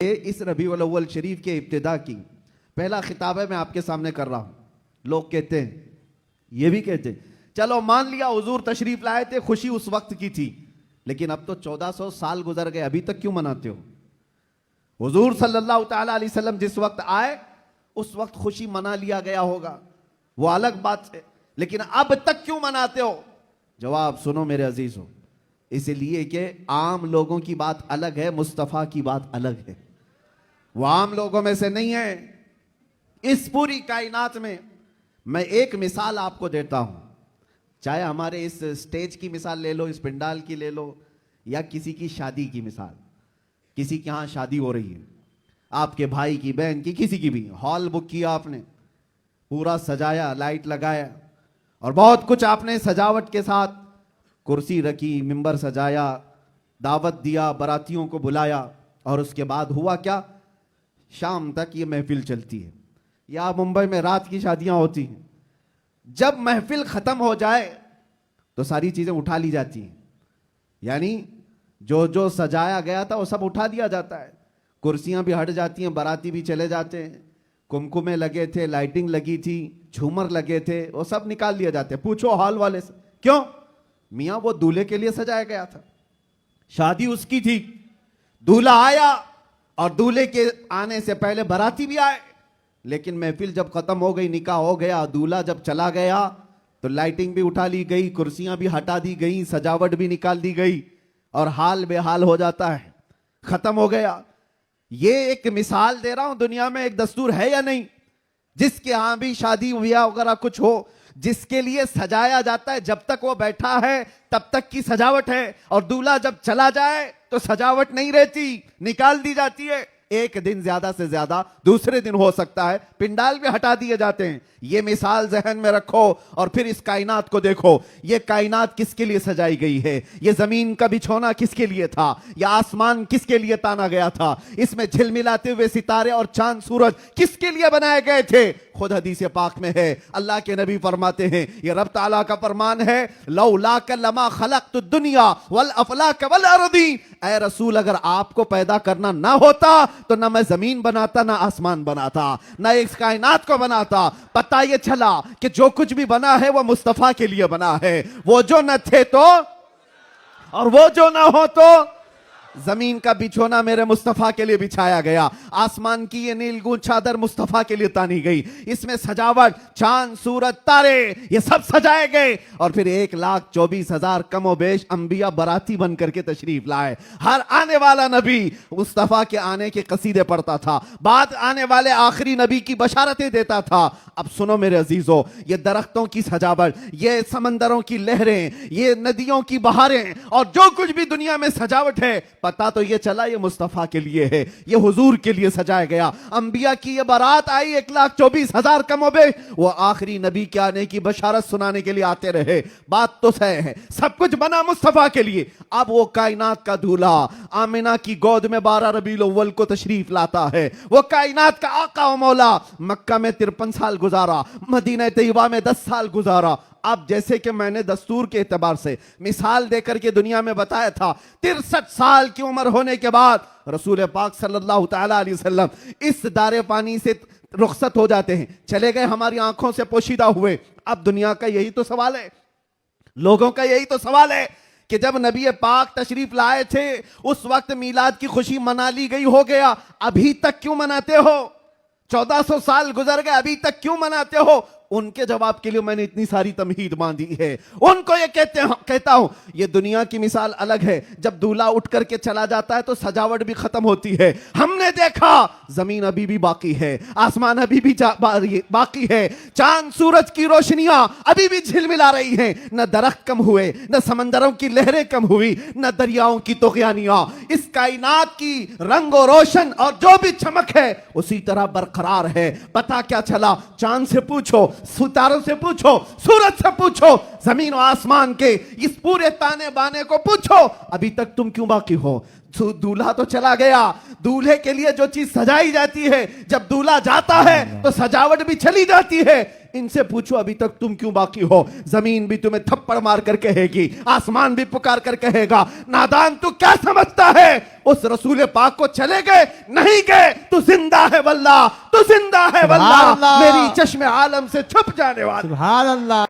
इस रबीउल अव्वल शरीफ के इब्तिदा की पहला खिताब है, मैं आपके सामने कर रहा हूं। लोग कहते हैं, ये भी कहते हैं, चलो मान लिया हुजूर तशरीफ लाए थे, खुशी उस वक्त की थी, लेकिन अब तो 1400 साल गुजर गए, अभी तक क्यों मनाते हो? हुजूर सल्लल्लाहु तआला अलैहि वसल्लम जिस वक्त आए उस वक्त खुशी मना लिया गया होगा, वो अलग बात है, लेकिन अब तक क्यों मनाते हो? जवाब सुनो मेरे अजीज हो, इसलिए कि आम लोगों की बात अलग है, मुस्तफ़ा की बात अलग है। वो आम लोगों में से नहीं है। इस पूरी कायनात में मैं एक मिसाल आपको देता हूं, चाहे हमारे इस स्टेज की मिसाल ले लो, इस पंडाल की ले लो, या किसी की शादी की मिसाल। किसी के यहां शादी हो रही है, आपके भाई की, बहन की, किसी की भी, हॉल बुक किया आपने, पूरा सजाया, लाइट लगाया और बहुत कुछ आपने सजावट के साथ, कुर्सी रखी, मिंबर सजाया, दावत दिया, बारातियों को बुलाया, और उसके बाद हुआ क्या? शाम तक ये महफिल चलती है। या मुंबई में रात की शादियां होती हैं, जब महफिल खत्म हो जाए तो सारी चीजें उठा ली जाती हैं, यानी जो जो सजाया गया था वो सब उठा दिया जाता है। कुर्सियां भी हट जाती हैं, बाराती भी चले जाते हैं, कुमकुमे लगे थे, लाइटिंग लगी थी, झूमर लगे थे, वो सब निकाल दिए जाते हैं। पूछो हॉल वाले से, क्यों? मियां वो दूल्हे के लिए सजाया गया था, शादी उसकी थी, दूल्हा आया और दूल्हे के आने से पहले बाराती भी आए, लेकिन महफिल जब खत्म हो गई, निकाह हो गया, दूल्हा जब चला गया तो लाइटिंग भी उठा ली गई, कुर्सियां भी हटा दी गई, सजावट भी निकाल दी गई, और हाल बेहाल हो जाता है, खत्म हो गया। ये एक मिसाल दे रहा हूं, दुनिया में एक दस्तूर है या नहीं, जिसके यहां भी शादी ब्याह वगैरह कुछ हो, जिसके लिए सजाया जाता है, जब तक वो बैठा है तब तक की सजावट है, और दूल्हा जब चला जाए तो सजावट नहीं रहती, निकाल दी जाती है। एक दिन ज्यादा से ज्यादा दूसरे दिन हो सकता है, पिंडाल भी हटा दिए जाते हैं। ये मिसाल जहन में रखो और फिर इस कायनात को देखो। ये कायनात किसके लिए सजाई गई है? ये जमीन का बिछोना किसके लिए था? या आसमान किसके लिए ताना गया था? इसमें झिलमिलाते हुए सितारे और चांद सूरज किसके लिए बनाए गए थे? खुद हदीस पाक में है, अल्लाह के नबी फरमाते हैं, ये रब ताला का फरमान है, लौलाक लमा खलक़तु दुनिया वल अफलाक वल अर्दी। ऐ रसूल, अगर आपको पैदा करना ना होता तो ना मैं जमीन बनाता, ना आसमान बनाता, ना इस कायनात को बनाता। पता ये चला कि जो कुछ भी बना है वो मुस्तफा के लिए बना है। वो जो न थे तो, और वो जो ना हो तो, जमीन का बिछोना मेरे मुस्तफा के लिए बिछाया गया, आसमान की ये नीलगूं चादर मुस्तफा के लिए तानी गई, इसमें सजावट, चांद सूरज तारे ये सब सजाए गए, और फिर 1,24,000 कमोबेश अंबिया बराती बन करके तशरीफ लाए। हर आने वाला नबी मुस्तफा के आने के कसीदे पढ़ता था, बाद आने वाले आखिरी नबी की बशारतें देता था। अब सुनो मेरे अजीजों, ये दरख्तों की सजावट, ये समंदरों की लहरें, ये नदियों की बहारें, और जो कुछ भी दुनिया में सजावट है, पता तो ये चला ये मुस्तफा के लिए है, ये हुजूर के लिए सजाया गया। अंबिया की ये बारात आई, 1,24,000 कमोबे, वो आखिरी नबी के आने की बशारत सुनाने के लिए आते रहे। बात तो सही है, सब कुछ बना मुस्तफा के लिए। अब वो कायनात का दूल्हा आमिना की गोद में 12 रबीउल अव्वल को तशरीफ लाता है। वो कायनात का आका व मौला मक्का में 53 साल गुजारा, मदीना तैयबा में 10 साल गुजारा। अब जैसे कि मैंने दस्तूर के एतबार से मिसाल देकर के दुनिया में बताया था, 63 साल की उम्र होने के बाद रसूल पाक सल्लल्लाहु तआला अलैहि वसल्लम इस दारे पानी से रुखसत हो जाते हैं, चले गए, हमारी आंखों से पोशीदा हुए। अब दुनिया का यही तो सवाल है, लोगों का यही तो सवाल है कि जब नबी पाक तशरीफ लाए थे उस वक्त मीलाद की खुशी मना ली गई, हो गया, अभी तक क्यों मनाते हो? 1400 साल गुजर गए, अभी तक क्यों मनाते हो? उनके जवाब के लिए मैंने इतनी सारी तमहीद बांधी है। उनको ये कहता हूं, ये दुनिया की मिसाल अलग है, जब दूल्हा उठ करके चला जाता है तो सजावट भी खत्म होती है। हमने देखा जमीन अभी भी बाकी है, आसमान अभी भी बाकी है, चांद सूरज की रोशनियां अभी भी झिलमिला रही हैं, न दरख्त कम हुए, न समंदरों की लहरें कम हुई, न दरियाओं की तुग़यानियां। इस कायनात की रंग और रोशन और जो भी चमक है उसी तरह बरकरार है। पता क्या चला? चांद से पूछो, सितारों से पूछो, सूरज से पूछो, जमीन और आसमान के इस पूरे ताने बाने को पूछो, अभी तक तुम क्यों बाकी हो? दूल्हा तो चला गया, दूल्हे के लिए जो चीज सजाई जाती है, जब दूल्हा जाता है तो सजावट भी चली जाती है। इनसे पूछो अभी तक तुम क्यों बाकी हो। जमीन भी तुम्हें थप्पड़ मार कर कहेगी, आसमान भी पुकार कर कहेगा, नादान तू क्या समझता है, उस रसूल पाक को चले गए नहीं गए, तू जिंदा है वल्लाह, तू जिंदा है वल्लाह, मेरी चश्मे आलम से छुप जाने वाला। सुभान अल्लाह।